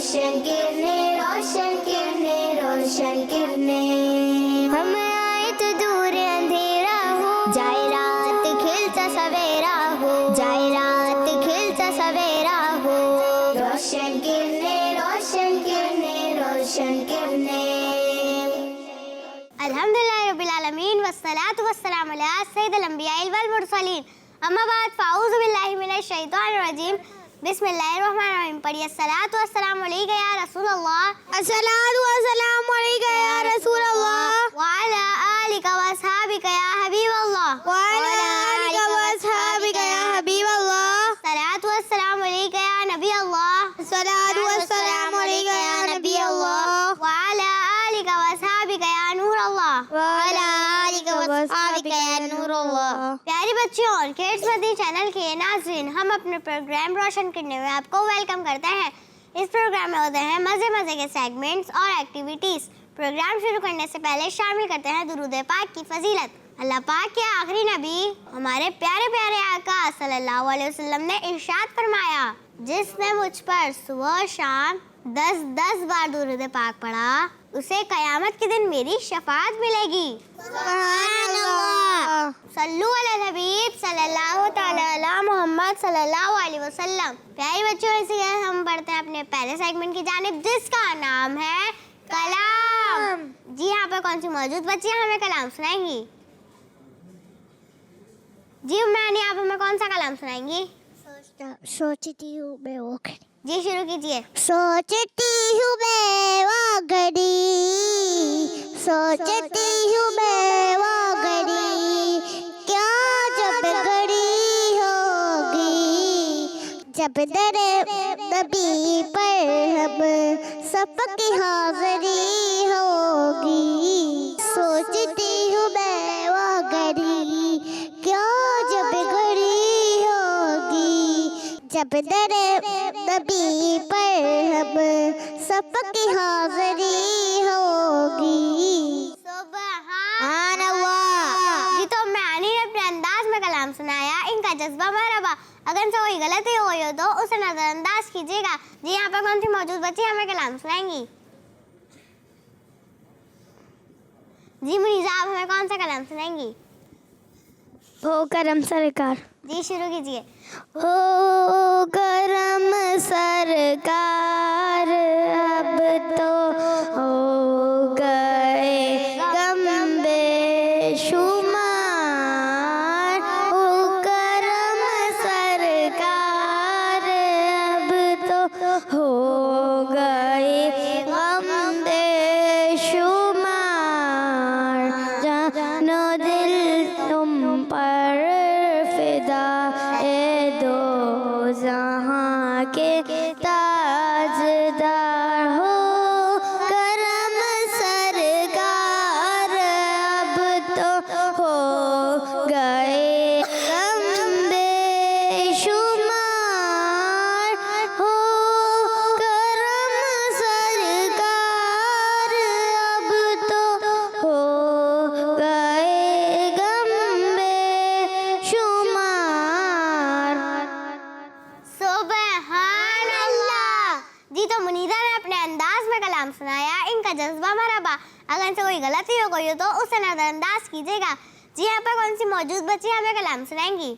रोशन किरणें, रोशन किरणें, रोशन किरणें। हम आए तो दूर अंधेरा हो, जाए रात खिलता सवेरा हो, जाए रात खिलता सवेरा हो। रोशन किरणें, रोशन किरणें, रोशन किरणें। अल्हम्दुलिल्लाह रब्बिल आलमीन वस्सलातु वस्सलामु अला सय्यिदिल अंबियाइल वल मुरसलीन। अम्मा बाद फ़ाऊज़ु बिल्लाहि मिनश शैतानिर रजीम। बिस्मिल्लाहिर्रहमानिर्रहीम। पढ़िए अस्सलातु वस्सलामु अलैका या रसूलल्लाह। अस्सलातु वस्सलामु अलैका या रसूलल्लाह व अला आलिका व अस्हाबिका या हबीबल्लाह, व अला आलिका व अस्हाबिका या हबीबल्लाह। सलातु वस्सलामु अलैका या नबी अल्लाह, सलातु वस्सलामु अलैका या नबी अल्लाह व अला आलिका व अस्हाबिका या नूर अल्लाह, व अला आलिका व अस्हाबिका या नूर अल्लाह। प्यारे बच्चों और किड्स मदनी चैनल के नाज़रीन, हम अपने प्रोग्राम रोशन करने में आपको वेलकम करते हैं। इस प्रोग्राम में होते हैं मज़े मज़े के सेगमेंट्स और एक्टिविटीज़। प्रोग्राम शुरू करने से पहले शामिल करते हैं दुरूद पाक की फजीलत। अल्लाह पाक के आखिरी नबी हमारे प्यारे प्यारे आका सल्लल्लाहु अलैहि वसल्लम ने इरशाद फरमाया, जिसने मुझ पर सुबह शाम 10-10 बार दुरूद पाक पढ़ा, उसे कयामत के दिन मेरी शफाअत मिलेगी। सुभान अल्लाह। सल्लु अला हबीब सल्लल्लाहु तआला अला मोहम्मद सल्लल्लाहु अलैहि वसल्लम। प्यारे बच्चों, इसी हम बढ़ते हैं अपने पहले सेगमेंट की जानिब, जिसका नाम है कलाम। जी यहाँ पर कौन सी मौजूद बच्चियाँ हमें कलाम सुनाएंगी? जी उम्मानी, आप हमें कौन सा कलाम सुनाएंगी? सोचती हूँ मैं वो घड़ी। जी शुरू कीजिए। सोचती हूँ मैं वो घड़ी, सोचती हूँ मैं वो घड़ी, क्या जब घड़ी होगी, जब दरे नबी पर हम सबकी हाज़री होगी। सोचती हूँ मैं वो घड़ी, क्या जब घड़ी होगी, जब दरे नबी पर हम सबकी हाज़री होगी। सुभान अल्लाह। जी तो मैंने अपने अंदाज में कलाम सुनाया, इनका जज्बा मरहबा। अगर से कोई गलती हो गई हो तो उसे नजरअंदाज कीजिएगा। जी यहाँ पर कौन सी मौजूद बच्ची हमें कलाम सुनाएंगी? जी मुनीज़ा, आप हमें कौन सा कलाम सुनाएंगी? हो करम सरकार। जी शुरू कीजिए। हो करम सरकार, अब तो हो गए गम बेशुमार। हो करम सरकार, अब तो हो गए गम बेशुमार। जानो दिल तुम पर फिदा ए दो जहां के ताजदार। हो करम सरकार, अब तो हो गए गम बेशुमार। हो करम सरकार, अब तो हो गए गम बेशुमार। सुभान अल्लाह। जी तो मुनीज़ा ने अपने अंदाज में कलाम सुनाया, इनका जज्बा मरहबा। अगर से कोई गलती हो गई हो तो उसे नजरअंदाज कीजिएगा। जी यहाँ पर कौन सी मौजूद बच्ची हमें कलाम सुनाएंगी?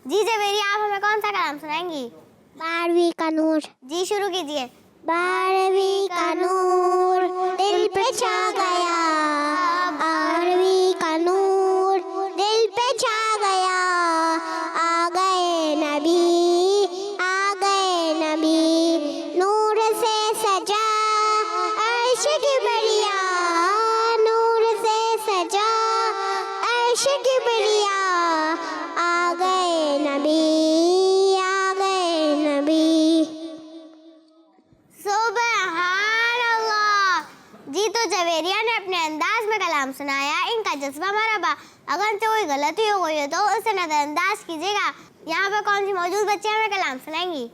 जी जवेरी, आप हमें कौन सा कलाम सुनाएंगी? 12वीं का नूर। जी शुरू कीजिए। 12वीं का नूर दिल पे छा गया, 12वीं का नूर दिल पे छा गया। आ गए नबी, आ गए नबी, नूर से सजा अर्श की बरिया, नूर से सजा अर्श की बरिया। आ गए नबी, आ गए नबी। सुभान अल्लाह। जी तो जवेरिया ने अपने अंदाज में कलाम सुनाया, इनका जज्बा मरहबा। अगर से कोई गलती हो गई हो तो उसे नजरअंदाज कीजिएगा। यहाँ पर कौन सी मौजूद बच्ची हमें कलाम सुनाएंगी?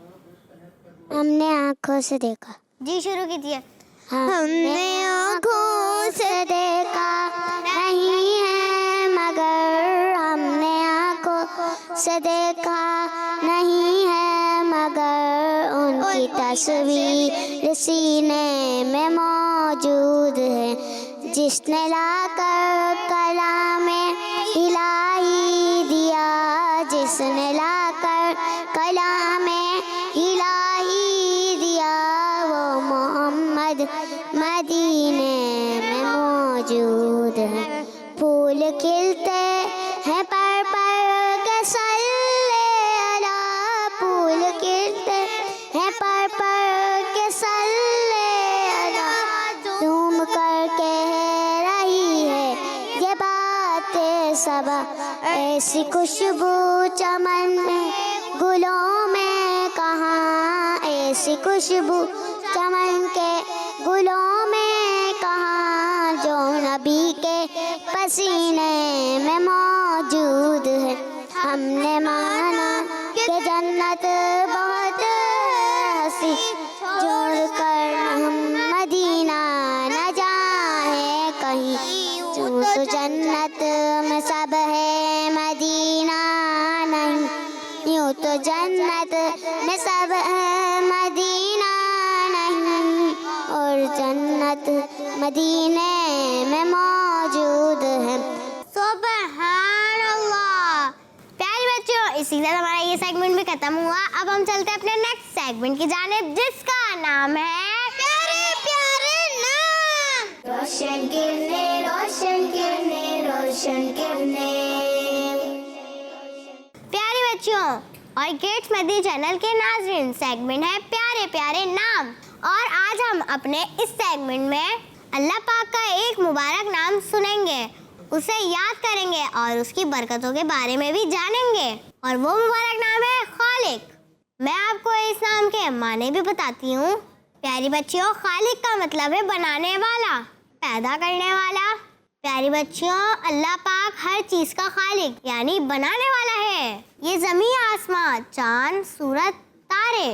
हमने आँखों से देखा। जी शुरू कीजिए। हमने आँखों से देखा नहीं है मगर, हमने आँखों से देखा नहीं है मगर, की तस्वीर सीने में मौजूद है, जिसने लाकर कलामे इलाही दिया, जिसने लाकर कलामे इलाही दिया, वो मोहम्मद मदीने में मौजूद है। फूल खिलते हैं पर के सल्ले अला, फूल खिलते हैं पर के सल्ले अला, झूम कर कह रही है ये बातें सबा, ऐसी खुशबू चमन में गुलों में कहाँ, ऐसी खुशबू चमन के गुलों में कहाँ, जो नबी के पसीने में मौजूद है। हमने माना कि जन्नत बहुत हंसी, छोड़कर हम मदीना न जाए कहीं, यूं तो जन्नत में सब है मदीना नहीं, यूं तो जन्नत में सब है मदीना नहीं, और जन्नत मदीने में मौजूद है। सुभान अल्लाह। प्यारे बच्चों, इसी के साथ हमारा ये सेगमेंट भी खत्म हुआ। अब हम चलते हैं अपने नेक्स्ट सेगमेंट की जानिब, जिसका नाम है प्यारे प्यारे नाम। रोशन किरने, रोशन किरने, रोशन किरने। प्यारे बच्चों, और गेट्स मदनी चैनल के नाज़रीन, सेगमेंट है प्यारे प्यारे नाम। और आज हम अपने इस सेगमेंट में अल्लाह पाक का एक मुबारक नाम सुनेंगे, उसे याद करेंगे और उसकी बरकतों के बारे में भी जानेंगे। और वो मुबारक नाम है खालिक। मैं आपको इस नाम के माने भी बताती हूँ। प्यारी बच्चियों, खालिक का मतलब है बनाने वाला, पैदा करने वाला। प्यारी बच्चियों, अल्लाह पाक हर चीज़ का खालिक यानी बनाने वाला है। ये ज़मीन, आसमान, चांद, सूरज, तारे,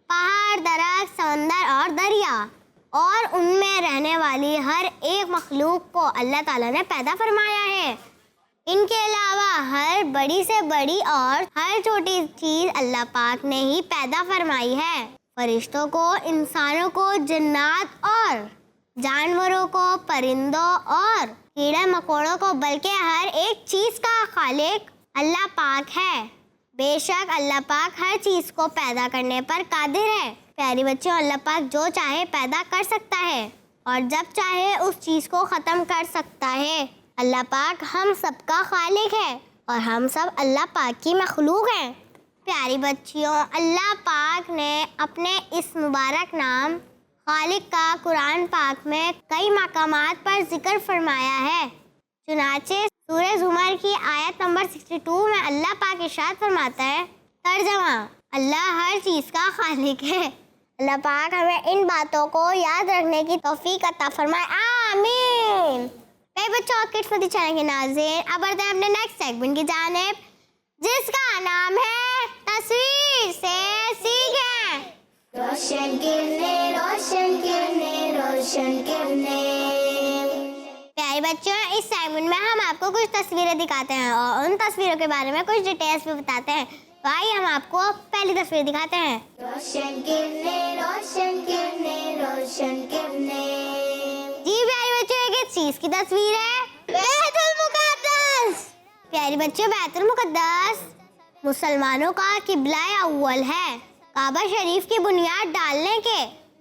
पहाड़, दरख्त, समंदर और दरिया और उनमें रहने वाली हर एक मखलूक को अल्लाह ताला ने पैदा फरमाया है। इनके अलावा हर बड़ी से बड़ी और हर छोटी चीज़ अल्लाह पाक ने ही पैदा फरमाई है। फरिश्तों को, इंसानों को, जिन्नात और जानवरों को, परिंदों और कीड़े मकोड़ों को, बल्कि हर एक चीज़ का खालिक अल्लाह पाक है। बेशक अल्लाह पाक हर चीज़ को पैदा करने पर कादिर है। प्यारी बच्चों, अल्लाह पाक जो चाहे पैदा कर सकता है और जब चाहे उस चीज़ को ख़त्म कर सकता है। अल्लाह पाक हम सबका खालिक है और हम सब अल्लाह पाक की मखलूक हैं। प्यारी बच्चियों, अल्लाह पाक ने अपने इस मुबारक नाम खालिक का कुरान पाक में कई मकामात पर जिक्र फरमाया है। चुनाचे सूरह ज़ुमर की आयत नंबर 62 में अल्लाह पाक इरशाद फरमाता है, तर्जमा, अल्लाह हर चीज़ का खालिक है। अल्लाह पाक हमें इन बातों को याद रखने की तौफीक अता फरमाए, आमीन। कई बच्चों, किड्स मदनी चैनल के नाज़रीन, अब बढ़ते हैं अपने नेक्स्ट सेगमेंट की जानिब, जिसका नाम है तस्वीर से सीखें। रोशन किरने, रोशन किरने, रोशन किरने। प्यारे बच्चों, इस सेगमेंट में हम आपको कुछ तस्वीरें दिखाते हैं और उन तस्वीरों के बारे में कुछ डिटेल्स भी बताते हैं। तो आइए हम आपको पहली तस्वीर दिखाते हैं। रोशन किरने, रोशन किरने, रोशन किरने। जी प्यारे बच्चों, एक चीज की तस्वीर है, बैतुल मुक़द्दस। प्यारे बच्चों, बैतुल मुक़द्दस मुसलमानों का किबला अव्वल है। काबा शरीफ की बुनियाद डालने के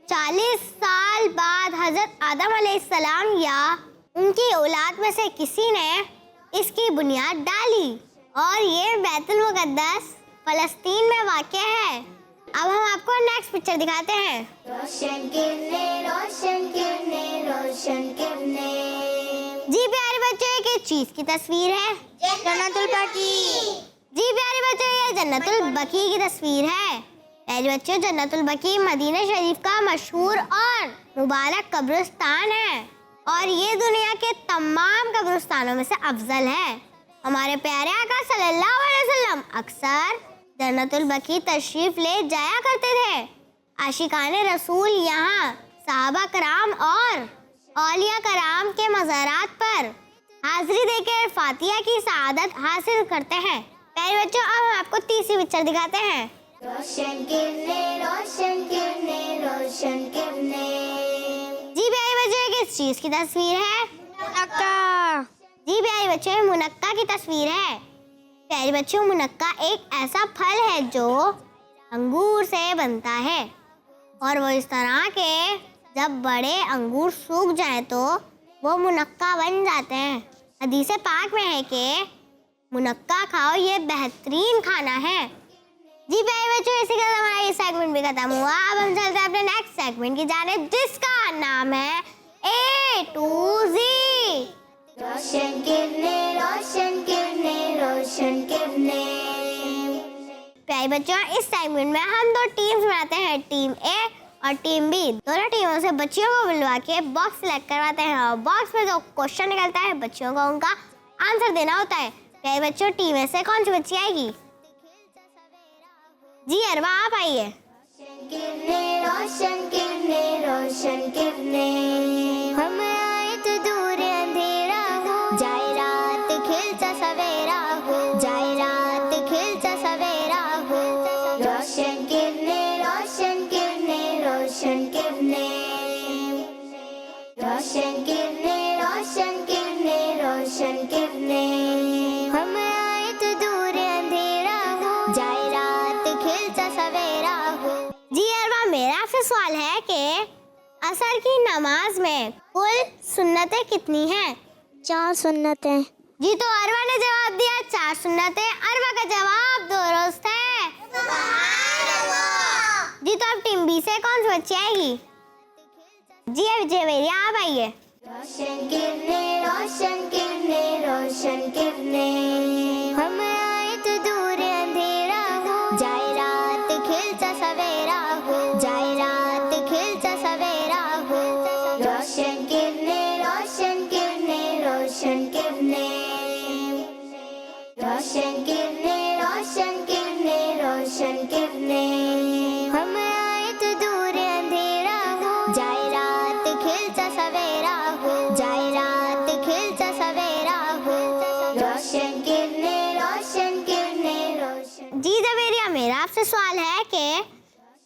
40 साल बाद हजरत आदम अलैहिस्सलाम या उनकी औलाद में से किसी ने इसकी बुनियाद डाली और ये बैतुल मुक़द्दस फ़लस्तीन में वाक़या है। अब हम आपको नेक्स्ट पिक्चर दिखाते हैं। रोशन किरने, रोशन किरने, रोशन किरने। जी प्यारे बच्चों, एक चीज़ की तस्वीर है, जन्नतुल बकी। जी प्यारे बच्चों, ये जन्नतुल बकी की तस्वीर है। प्यारे बच्चों, जन्नतुल बकी मदीना शरीफ का मशहूर और मुबारक कब्रिस्तान है और ये दुनिया के तमाम कब्रिस्तानों में से अफजल है। हमारे प्यारे आका सल्लल्लाहु अलैहि वसल्लम अक्सर जन्नतुल बकी तशरीफ ले जाया करते थे। आशिकाने रसूल यहाँ सहाबा कराम और औलिया कराम के मज़ारात पर हाजिरी देकर फातिहा की सआदत हासिल करते हैं। प्यारे बच्चों, अब हम आपको तीसरी पिक्चर दिखाते हैं। रोशन किरणें, रोशन किरणें, रोशन किरणें। जी प्यारे बच्चों, ये किस चीज की तस्वीर है? मुनक्का। जी प्यारे बच्चों, ये मुनक्का की तस्वीर है। प्यारे बच्चों, मुनक्का एक ऐसा फल है जो अंगूर से बनता है और वो इस तरह के जब बड़े अंगूर सूख जाएं तो वो मुनक्का बन जाते हैं। हदीस पाक में है कि मुनक्का खाओ, ये बेहतरीन खाना है। जी प्यारे बच्चों, इसी के साथ हमारा ये सेगमेंट भी खत्म हुआ। अब हम चलते हैं अपने नेक्स्ट सेगमेंट की जानिब, जिसका नाम है A to Z। रोशन किरणें, रोशन किरणें, रोशन किरणें। प्यारे बच्चों, इस सेगमेंट में हम दो टीम्स बनाते हैं, टीम A और टीम B। दोनों टीमों से बच्चियों को बुलवा के बॉक्स सिलेक्ट करवाते हैं और बॉक्स में जो क्वेश्चन निकलता है बच्चियों को उनका आंसर देना होता है। प्यारे बच्चों, टीम A से कौन सी बच्ची आएगी? जी अरवा, आप आइए। रोशन किरणें, रोशन किरणें, रोशन किरणें। हम आए तो दूर अंधेरा हो, जाए रात खिलता सवेरा हो, जाए रात खिलता सवेरा हो। रोशन किरणें, रोशन किरणें, रोशन किरणें। रोशन किरणें, रोशन किरणें, रोशन किरणें। हम आए तो दूर अंधेरा हो, जाए रात खिलता सवेरा हो। जी अरवा, मेरा आपसे सवाल है कि असर की नमाज में कुल सुन्नतें कितनी हैं? 4 सुन्नतें। जी तो अरवा ने जवाब दिया 4 सुन्नतें। अरवा का जवाब दुरुस्त है। जी तो अब टीम बी से कौन सी बच्ची आएगी? जी विजय मेरी, आप आइए। रोशन किरणें, रोशन किरणें, रोशन किरणें। हम आए तो दूर अंधेरा हो, जाए रात खिलता सवेरा हो, जाए रात खिलता सवेरा हो। रोशन किरणें, रोशन किरणें, रोशन किरणें। रोशन किरणें, रोशन किरणें, रोशन किरणें। हम आए तो दूर अंधेरा हो, जाए रात खिलता सवेरा हो, जाए रात खिलता सवेरा हो। रोशन किरणें, रोशन किरणें, रोशन। जी जवेरिया, मेरा आपसे सवाल है कि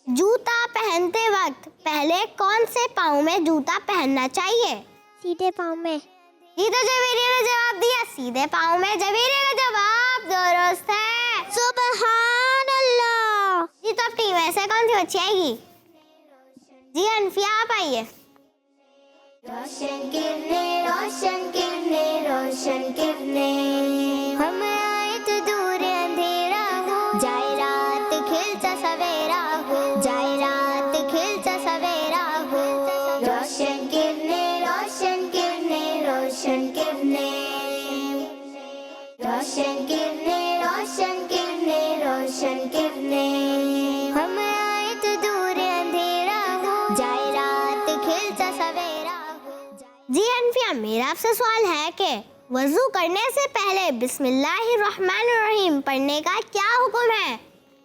जूता पहनते वक्त पहले कौन से पाँव में जूता पहनना चाहिए? सीधे पाँव में। जी तो जवेरिया ने जवाब दिया सीधे पाँव में। जवेरिया का जवाब दुरुस्त है। सुबहान अल्लाह। जी तो अब टीम ऐसे कौन सी बच्ची आएगी? जी अनफिया, आप आइए। रोशन किरणें, रोशन किरणें, रोशन किरणें। हम आए तो दूर अंधेरा हो, जाए रात खिलता सवेरा हो, जाए रात खिलता सवेरा हो। रोशन किरणें, रोशन किरणें, रोशन किरणें। रोशन किरणें, रोशन किरणें, रोशन किरणें। हम आए तो दूर अंधेरा हो, जाए रात खिलता सवेरा हो। जी अनफिया, मेरा आपसे सवाल है कि वजू करने से पहले बिस्मिल्लाहिर्रहमानिर्रहीम पढ़ने का क्या हुक्म है?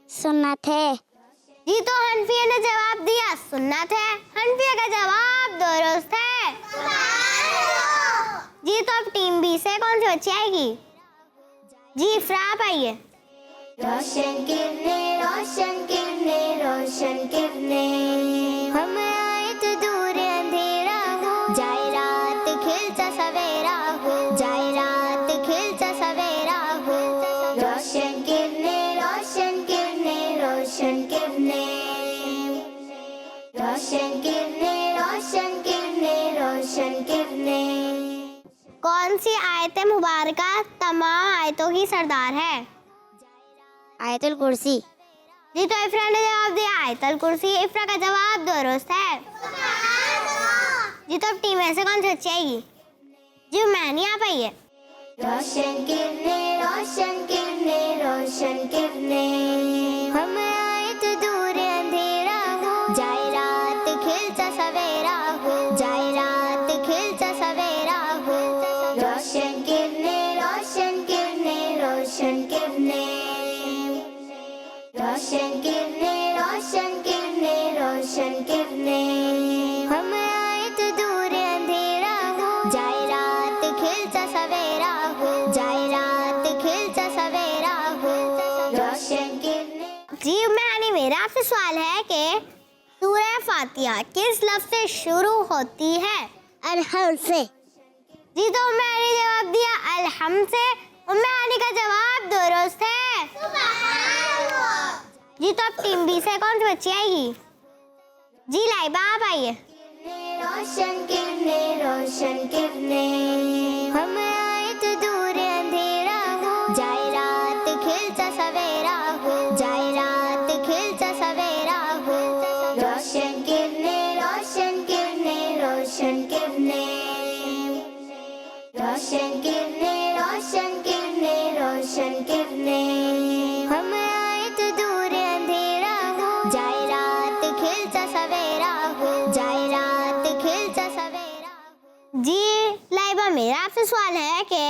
सुन्नत है। जी तो हनफिया ने जवाब दिया सुन्नत है। हनफिया का जवाब दुरुस्त है। जी तो अब टीम बी से कौन सी बच्ची आएगी? जी इफ्रा, आप आइए। रोशन किरणें, रोशन किरणें, रोशन किरणें। हम आए तो दूर अंधेरा हो, जाए रात खिलता सवेरा हो, जाए रात खिलता सवेरा हो। रोशन किरणें, रोशन किरणें, रोशन किरणें। रोशन किरणें, रोशन किरणें, रोशन किरणें। कौन सी आयत मुबारका तमाम आयतों की सरदार है? आयतुल कुर्सी। जी तो इफ्रा ने जवाब दिया आयतुल कुर्सी। इफ्रा का जवाब दुरुस्त है। जी तो अब टीम ऐसे कौन सी बच्ची आएगी? जी मैनी, आप आइए। रोशन किरणें, रोशन किरणें, रोशन किरणें। हम आए तो दूर अंधेरा हो, जाए रात खिलता सवेरा हो, जाए रात खिलता सवेरा हो। रोशन किरणें, रोशन किरणें, रोशन किरणें। रोशन किरणें, रोशन किरणें, रोशन किरणें। हम आए तो दूर अंधेरा हो, जाए रात खिलता सवेरा हो, जाए रात खिलता सवेरा हो। रोशन किरणें। जी मैंने आपसे सवाल है कि सूरह फातिहा किस लफ्ज से शुरू होती है? अरहम से। जी तो मैंने जवाब दिया अलहम से। उम्मे का जवाब दुरुस्त है। जी तो अब टीम बी से कौन सी बच्ची आएगी? जी लाइबा आप आइए। रोशन किरने रोशन किरने, हम आए तो दूर अंधेरा हो, जाए रात खिलता सवेरा हो, जाए रात खिलता सवेरा हो। रोशन किरने रोशन किरने रोशन किरने, रोशन किरने रोशन किरने रोशन किरने, हम आए तो दूर अंधेरा हो, जाए रात खिलता सवेरा हो, जाए रात खिलता सवेरा हो। जी लाइबा मेरा आपसे सवाल है कि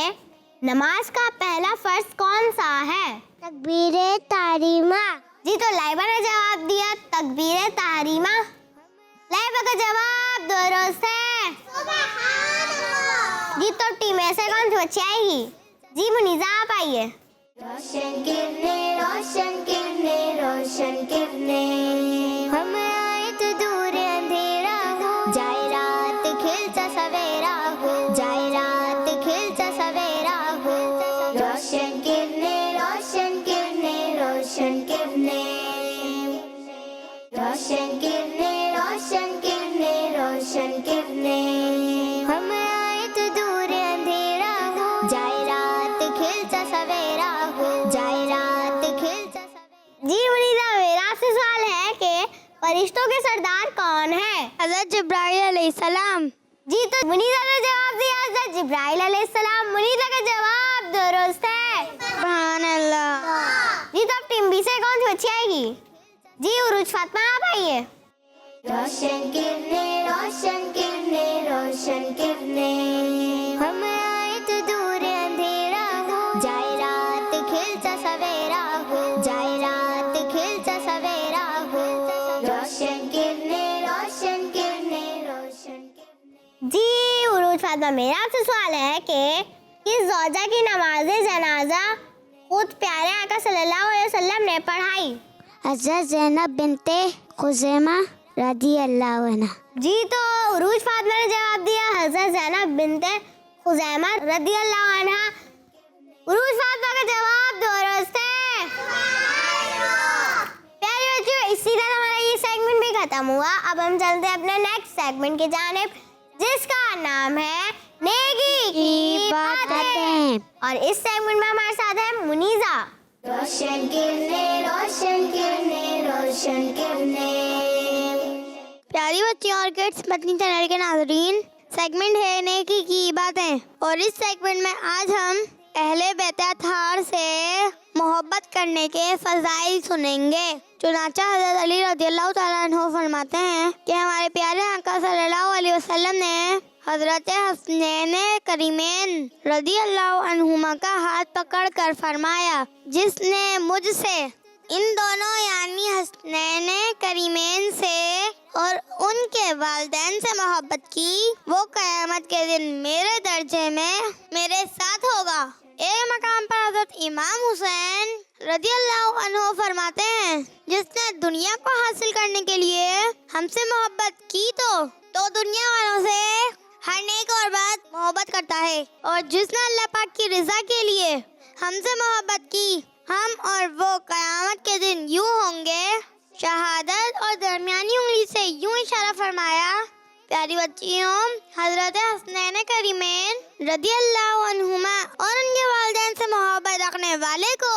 नमाज का पहला फर्ज कौन सा है? तकबीरे तारीमा। जी तो लाइबा ने जवाब दिया तकबीर तहरीमा। लाइबा का जवाब दुरुस्त है। जी तो टीम ए से कौन सी बच्ची आएगी? जी मुनीजा आप आइए। रोशन किरने रोशन किरने रोशन किरने, हम आए तो दूर अंधेरा हो, जाए रात खिलता सवेरा हो, जाए रात खिलता सवेरा हो। रोशन किरने रोशन किरने रोशन किरने, रोशन किरने रोशन किरने रोशन किरने, हम आए तो दूर अंधेरा हो, जाए रात खिलता सवेरा हो, जाए रात खिलता सवेरा। जी मुनीजा मेरा आपसे सवाल है कि फरिश्तों के सरदार कौन है? हज़रत जिब्राइल अलैहिस्सलाम। जी तो मुनीजा ने जवाब दिया हज़रत जिब्राइल अलैहिस्सलाम। मुनीजा का जवाब दुरुस्त है। सुभान अल्लाह। जी तो अब टीम बी से कौन सी बच्ची आएगी? जी उरुज फातिमा आप आइए। रोशन किरने रोशन किरने रोशन किरने, हम आए तो दूर अंधेरा हो, जाए रात खिलता सवेरा हो, जाए रात खिलता सवेरा हो। रोशन किरने रोशन किरने रोशन किरने। जी उरुज फातिमा मेरा आपसे सवाल है कि किस ज़ौजा की नमाज जनाजा खुद प्यारे आका सल्लल्लाहु अलैहि वसल्लम ने पढ़ाई? हज़रत ज़ैनब बिनते खुज़ैमा रदी अल्लाह अन्हा। जी तो उरूज फातिमा ने जवाब दिया हज़रत ज़ैनब बिनते खुज़ैमा रदी अल्लाह अन्हा। उरूज फातिमा का जवाब दुरुस्त है। प्यारे बच्चों इसी तरह हमारा ये सेगमेंट भी खत्म हुआ। अब हम चलते हैं अपने नेक्स्ट सेगमेंट की जानिब जिसका नाम है नेकी की बातें। और इस सेगमेंट में हमारे साथ है मुनीजा। रोशन किरने रोशन किरने रोशन किरने। प्यारी बच्चियों और किड्स मदनी चैनल के नाज़रीन, सेगमेंट है नेकी की बातें। और इस सेगमेंट में आज हम अहले बैत अतहार से मोहब्बत करने के फ़ज़ाइल सुनेंगे। चुनांचे हज़रत अली रज़ियल्लाहु ताला अन्हु फरमाते हैं कि हमारे प्यारे आका सल्लल्लाहु अलैहि वसल्लम ने हज़रत हसनैन करीमैन रज़ियल्लाहु अन्हुमा का हाथ पकड़कर फरमाया, जिसने मुझसे इन दोनों यानी हसनैन करीमैन से और उनके वालिदैन से मोहब्बत की, वो क़यामत के दिन मेरे दर्जे में मेरे साथ होगा। एक मकाम पर हज़रत इमाम हुसैन रज़ियल्लाहु अन्हु फरमाते हैं, जिसने दुनिया को हासिल करने के लिए हमसे मोहब्बत की तो दुनिया वालों से हर नेक और बात मोहब्बत करता है, और जिसने अल्लाह पाक की रज़ा के लिए हमसे मोहब्बत की, हम और वो क़यामत के दिन यूं होंगे। शहादत और दरमियानी उंगली से यूं इशारा फरमाया। प्यारी बच्चियों, हज़रत हसनैन करीमैन रज़ियल्लाहु अन्हुमा और उनके वालिदैन से मोहब्बत रखने वाले को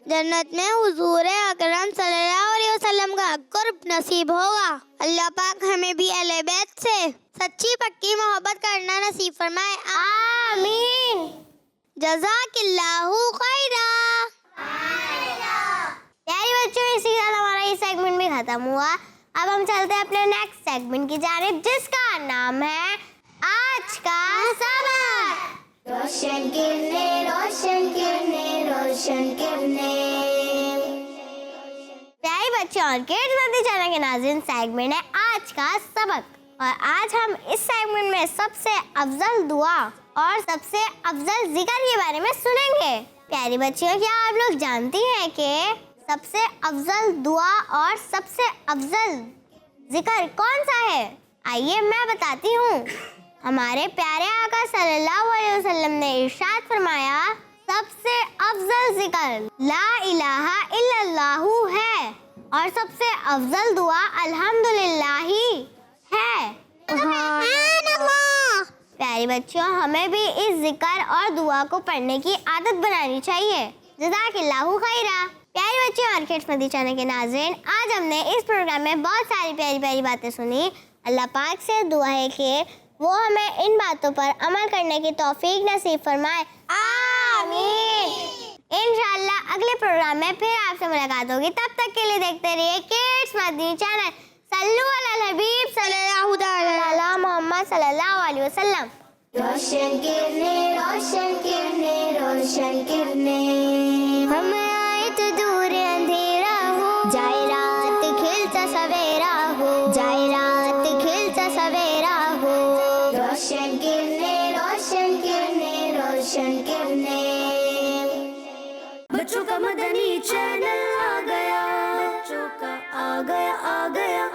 जन्नत में हुजूर अकरम सल्लल्लाहु अलैहि वसल्लम का कुर्ब नसीब होगा। अल्लाह पाक हमें भी अहले बैत से सच्ची पक्की मोहब्बत करना नसीब फरमाए। आमीन। जज़ाकिल्लाहु खैरा। प्यारे बच्चों इसी के साथ हमारा ये सेगमेंट भी खत्म हुआ। अब हम चलते हैं अपने नेक्स्ट सेगमेंट की जानिब जिसका नाम है आज का सबक। रोशन किरने रोशन किरने रोशन किरने। प्यारे बच्चों और किड्स मदनी चैनल के नाज़रीन, सेगमेंट है आज का सबक। और आज हम इस सेगमेंट में सबसे अफजल दुआ और सबसे अफजल जिक्र के बारे में सुनेंगे। प्यारी बच्चियों, क्या आप लोग जानती हैं कि सबसे अफजल दुआ और सबसे अफजल जिक्र कौन सा है? आइए मैं बताती हूँ। हमारे प्यारे आका सल्लल्लाहु अलैहि वसल्लम ने इरशाद फरमाया, सबसे अफजल जिक्र ला इलाहा इल्लल्लाहु है और सबसे अफजल दुआ अल्हम्दुलिल्लाह है। प्यारी बच्चों, हमें भी इस जिक्र और दुआ को पढ़ने की आदत बनानी चाहिए। जज़ाकिल्लाहु खैरा। प्यारी बच्चों और किड्स मदी चैनल के नाज़रीन, आज हमने इस प्रोग्राम में बहुत सारी प्यारी प्यारी बातें सुनी। अल्लाह पाक से दुआ है कि वो हमें इन बातों पर अमल करने की तौफीक नसीब फरमाए। आमीन। इंशाअल्लाह अगले प्रोग्राम में फिर आपसे मुलाकात होगी। तब तक के लिए देखते रहिए किड्स मदनी चैनल। सल्लु अलल हबीब सल्लल्लाहु अलैहि मोहम्मद सल्लल्लाहु अलैहि वसल्लम। रोशन किरने, रोशन किरने, रोशन किरने, हम आए तो दूर अंधेरा हो, जाए रात खिलता सवेरा हो, जाए रात खिलता सवेरा हो। रोशन किरने, रोशन किरने, रोशन किरने। बच्चों का मदनी चैनल आ गया, बच्चों का आ गया, आ गया।